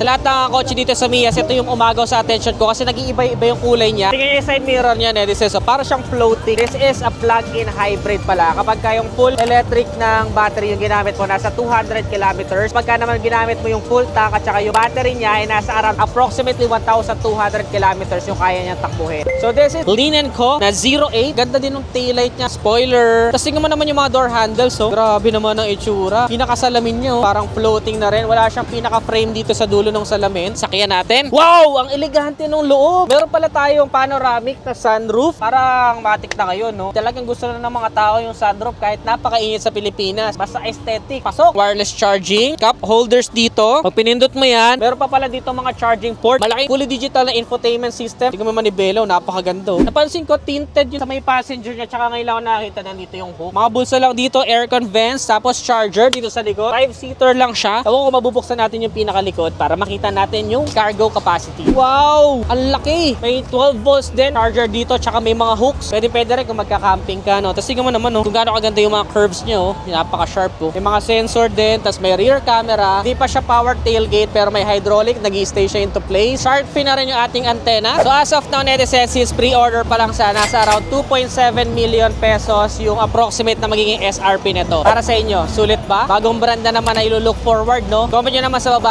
Sa lahat ng kotse dito sa Mias, ito yung umagaw sa attention ko kasi nag-iiba-iba yung kulay niya. Tingnan niyo yung side mirror niya, this is, so, para siyang floating. This is a plug-in hybrid pala. Kapag kayong full electric ng battery yung ginamit mo, nasa 200 kilometers. Pagka naman ginamit mo yung full tank at saka yung battery niya ay nasa around approximately 1,200 kilometers yung kaya niyang takbuhin. So this is Linen Co na 08. Ganda din ng taillight niya, spoiler. Tapos tingnan mo naman yung mga door handles, so grabe naman ang itsura. Pinakasalamin niya, oh, parang floating na rin. Wala siyang pinaka-frame dito sa dulo ng salamin. Sakyan natin. Wow! Ang elegante ng loob. Meron pala tayong panoramic na sunroof. Parang matik na kayo, no? Talagang gusto na ng mga tao yung sunroof kahit napakainit sa Pilipinas. Basta aesthetic. Pasok! Wireless charging. Cup holders dito. Pag pinindot mo yan, meron pa pala dito mga charging port. Malaking fully digital na infotainment system. Tingnan mo manibelo, napakaganda. Napansin ko, tinted yun sa may passenger niya. Tsaka ngayon lang ako nakita na dito yung hook. Mga bulsa lang dito, aircon vents, tapos charger dito sa likod. 5-seater lang siya. Ewan ko mabubuksan natin yung pinakalikod para makita natin yung cargo capacity. Wow! Ang laki! May 12 volts din. Charger dito, tsaka may mga hooks. Pwede rin kung magka-camping ka, no? Tapos tingnan mo naman, no? Kung gaano kaganda yung mga curves niya, oh. Napaka-sharp, oh. May mga sensor din, tapos may rear camera. Hindi pa siya power tailgate, pero may hydraulic. Nag-i-stay siya into place. Shark fin na rin yung ating antena. So as of now, netizens, since pre-order pa lang siya, nasa around 2.7 million pesos yung approximate na magiging SRP nito. Para sa inyo, sulit ba? Bagong brand na naman na ilo-look forward, no? Comment nyo naman sa baba.